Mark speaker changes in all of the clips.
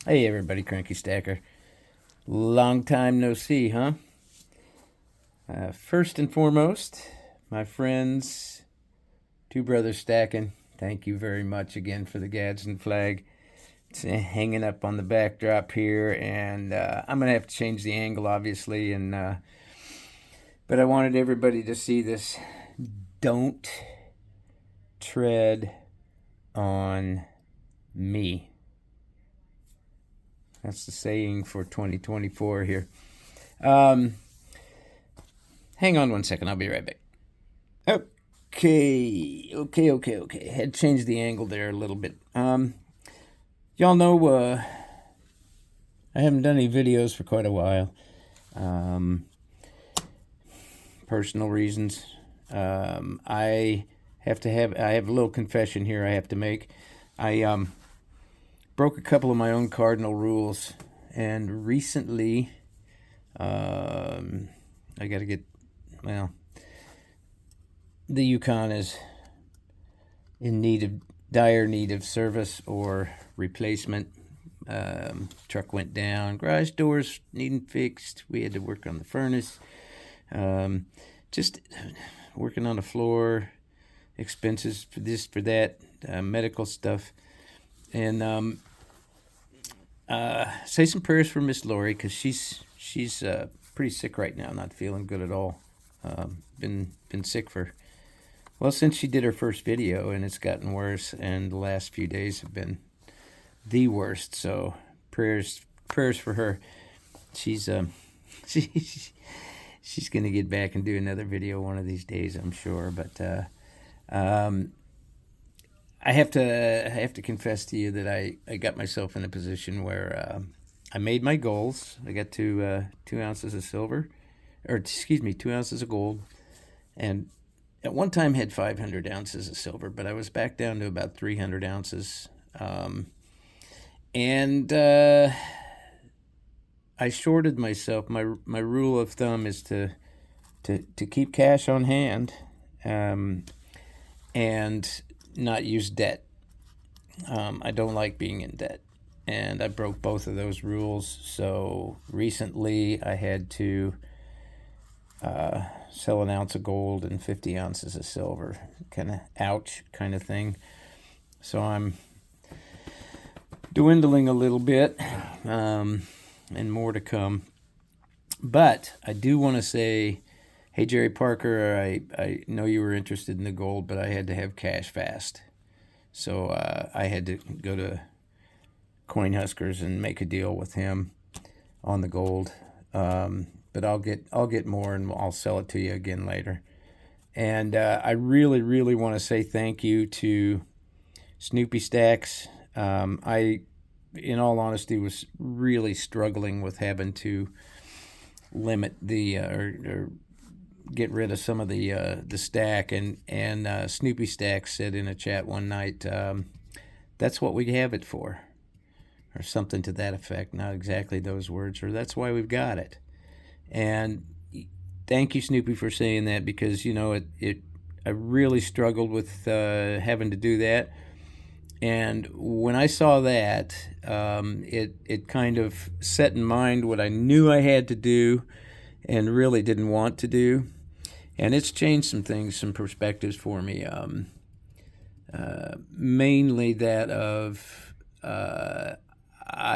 Speaker 1: Hey everybody, Cranky Stacker. Long time no see, huh? First and foremost, my friends, two brothers stacking, thank you very much again for the Gadsden flag. It's hanging up on the backdrop here, and I'm gonna have to change the angle, obviously, but I wanted everybody to see this. Don't tread on me. That's the saying for 2024 here. Hang on one second. I'll be right back. Okay. Had to change the angle there a little bit. Y'all know I haven't done any videos for quite a while. Personal reasons. I have a little confession here I have to make. I broke a couple of my own cardinal rules, and recently, I got to get, well, the Yukon is in dire need of service or replacement. Truck went down, garage doors needing fixed. We had to work on the furnace. Just working on the floor, expenses for this, for that, medical stuff. And say some prayers for Miss Lori, because she's pretty sick right now, not feeling good at all. Been sick since she did her first video, and it's gotten worse, and the last few days have been the worst. So prayers for her. She's she's gonna get back and do another video one of these days, I'm sure. But I have to confess to you that I got myself in a position where I made my goals. I got to 2 ounces of silver, or excuse me, 2 ounces of gold, and at one time had 500 ounces of silver, but I was back down to about 300 ounces. And I shorted myself. My rule of thumb is to keep cash on hand, and not use debt. I don't like being in debt, and I broke both of those rules. So recently I had to sell an ounce of gold and 50 ounces of silver. Kind of ouch kind of thing. So I'm dwindling a little bit, and more to come. But I do want to say, hey, Jerry Parker, I know you were interested in the gold, but I had to have cash fast. So I had to go to Coinhuskers and make a deal with him on the gold. But I'll get more, and I'll sell it to you again later. And I really, really want to say thank you to Snoopy Stacks. I, in all honesty, was really struggling with having to limit the or get rid of some of the stack, and Snoopy Stacks said in a chat one night, that's what we have it for, or something to that effect. Not exactly those words, or that's why we've got it. And thank you, Snoopy, for saying that, because I really struggled with having to do that. And when I saw that, it kind of set in mind what I knew I had to do and really didn't want to do. And it's changed some things, some perspectives for me. Mainly that of I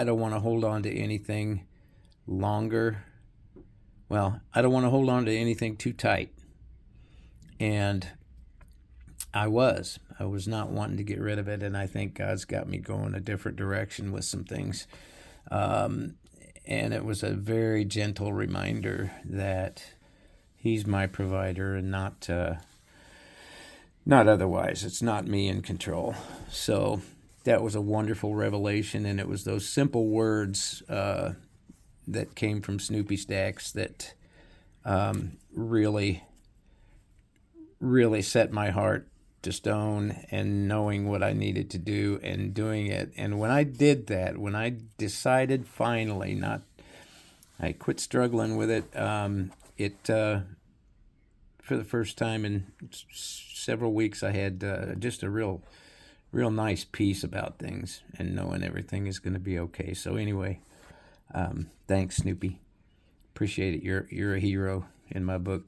Speaker 1: don't want to hold on to anything longer. Well, I don't want to hold on to anything too tight. And I was not wanting to get rid of it, and I think God's got me going a different direction with some things. And it was a very gentle reminder that He's my provider, and not otherwise. It's not me in control. So that was a wonderful revelation, and it was those simple words that came from Snoopy Stacks that really, really set my heart to stone, and knowing what I needed to do and doing it. And when I did that, when I decided finally I quit struggling with it. For the first time in several weeks, I had just a real real nice peace about things and knowing everything is going to be okay. So anyway, thanks, Snoopy. Appreciate it. You're a hero in my book.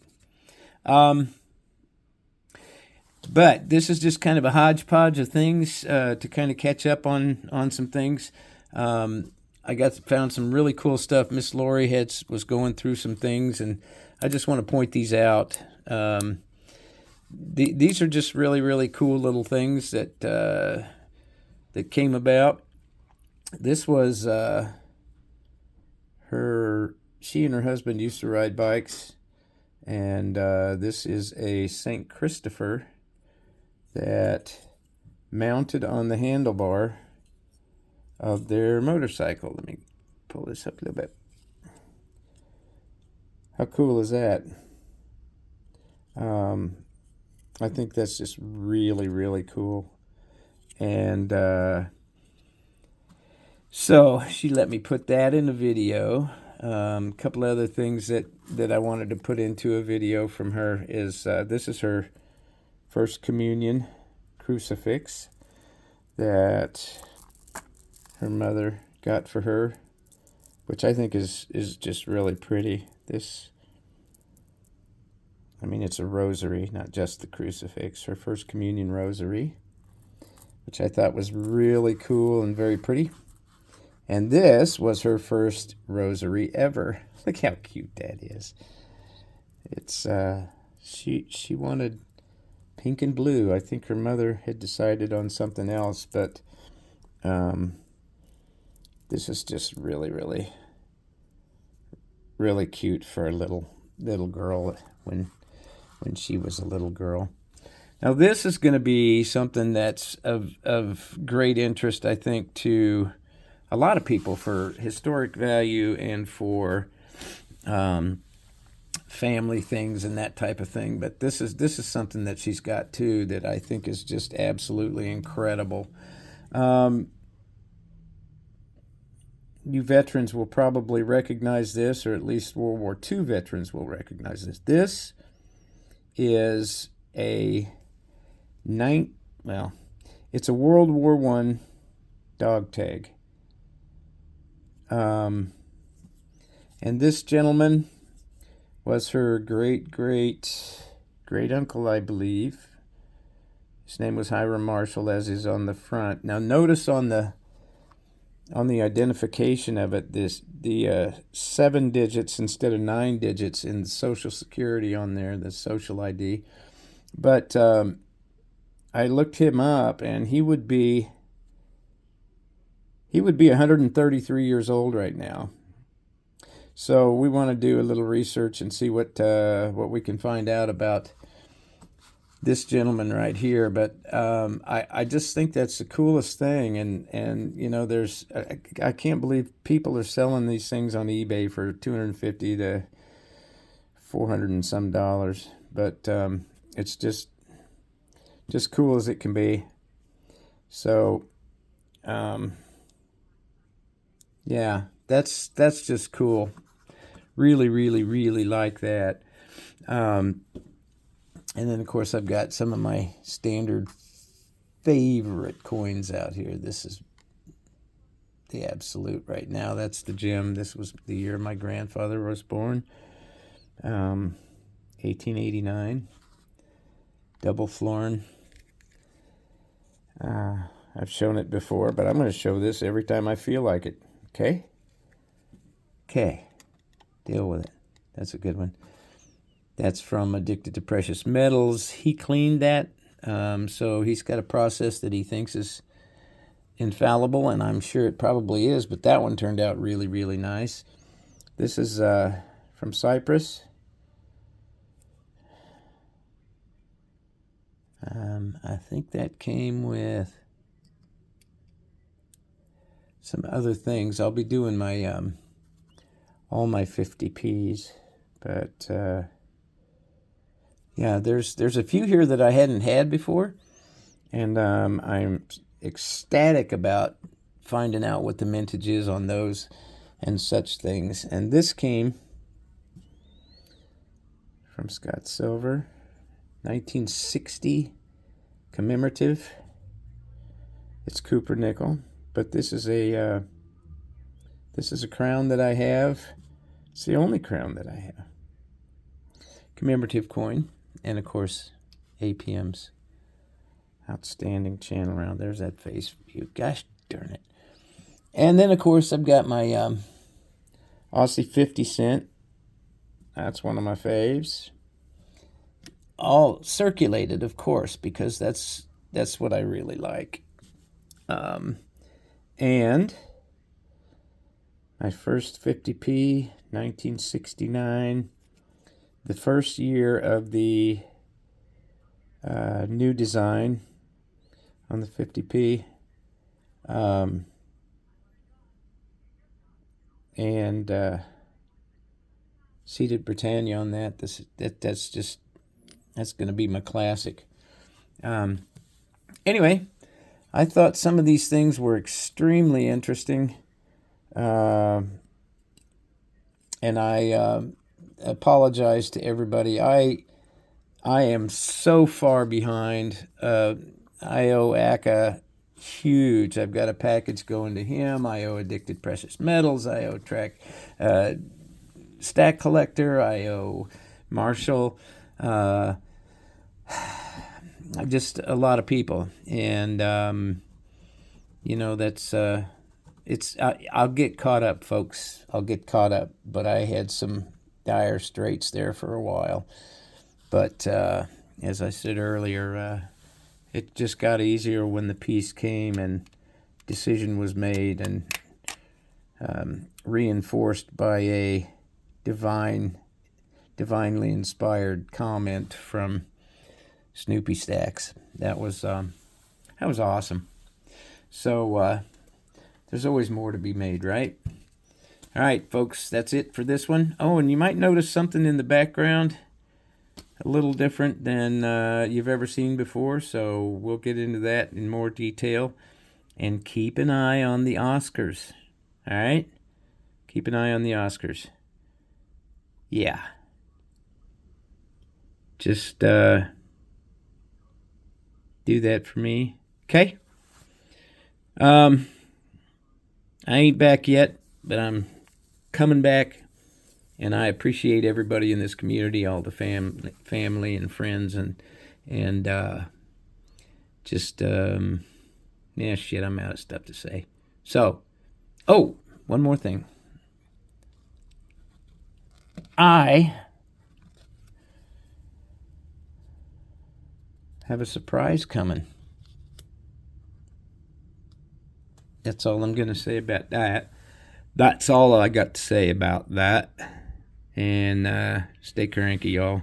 Speaker 1: But this is just kind of a hodgepodge of things to kind of catch up on some things. I found some really cool stuff. Miss Lori was going through some things, and I just want to point these out. These are just really, really cool little things that came about. This was she and her husband used to ride bikes, and this is a St. Christopher that mounted on the handlebar of their motorcycle. Let me pull this up a little bit. How cool is that? I think that's just really, really cool. And so she let me put that in a video. A couple other things that I wanted to put into a video from her is this is her First Communion crucifix that her mother got for her, which I think is just really pretty. It's a rosary, not just the crucifix. Her First Communion rosary, which I thought was really cool and very pretty. And this was her first rosary ever. Look how cute that is. It's she wanted pink and blue. I think her mother had decided on something else, but this is just really, really, really cute for a little girl when she was a little girl. Now this is going to be something that's of great interest, I think, to a lot of people for historic value and for family things and that type of thing. But this is something that she's got too that I think is just absolutely incredible. You veterans will probably recognize this, or at least World War II veterans will recognize this. This is it's a World War I dog tag. And this gentleman was her great uncle, I believe. His name was Hiram Marshall, as is on the front. Now notice on the identification of it, the 7 digits instead of 9 digits in the Social Security on there, the social ID. But I looked him up, and he would be 133 years old right now. So we want to do a little research and see what we can find out about this gentleman right here. But I just think that's the coolest thing, and I can't believe people are selling these things on eBay for $250 to $400 and some dollars. But it's just cool as it can be. So yeah, that's just cool. Really, really, really like that. And then, of course, I've got some of my standard favorite coins out here. This is the absolute right now. That's the gem. This was the year my grandfather was born, 1889. Double florin. I've shown it before, but I'm going to show this every time I feel like it. Okay? Okay. Deal with it. That's a good one. That's from Addicted to Precious Metals. He cleaned that, so he's got a process that he thinks is infallible, and I'm sure it probably is, but that one turned out really, really nice. This is from Cyprus. I think that came with some other things. I'll be doing my all my 50p's, but yeah, there's a few here that I hadn't had before, and I'm ecstatic about finding out what the mintage is on those and such things. And this came from Scott Silver, 1960 commemorative. It's Cooper nickel, but this is a crown that I have. It's the only crown that I have. Commemorative coin, and of course, APM's outstanding channel round. There's that face view. Gosh darn it. And then, of course, I've got my Aussie 50 cent. That's one of my faves. All circulated, of course, because that's what I really like. And my first 50p, 1969, the first year of the new design on the 50p. And seated Britannia on that. That's going to be my classic. Anyway, I thought some of these things were extremely interesting, and I apologize to everybody. I am so far behind. I owe Aka huge. I've got a package going to him. I owe Addicted Precious Metals. I owe Stack Collector. I owe Marshall. Just a lot of people, and that's I'll get caught up, folks. I'll get caught up, but I had some dire straits there for a while. But as I said earlier, it just got easier when the peace came and decision was made, and reinforced by a divinely inspired comment from Snoopy Stacks. That was awesome. So there's always more to be made, right? All right, folks, that's it for this one. Oh, and you might notice something in the background a little different than you've ever seen before, so we'll get into that in more detail. And keep an eye on the Oscars. All right? Keep an eye on the Oscars. Yeah. Just do that for me. Okay? I ain't back yet, but I'm coming back. And I appreciate everybody in this community, all the family and friends, and just I'm out of stuff to say. So, one more thing. I have a surprise coming. That's all I'm going to say about that. That's all I got to say about that. And stay cranky, y'all.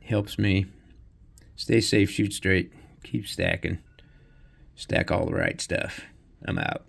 Speaker 1: Helps me. Stay safe, shoot straight, keep stacking. Stack all the right stuff. I'm out.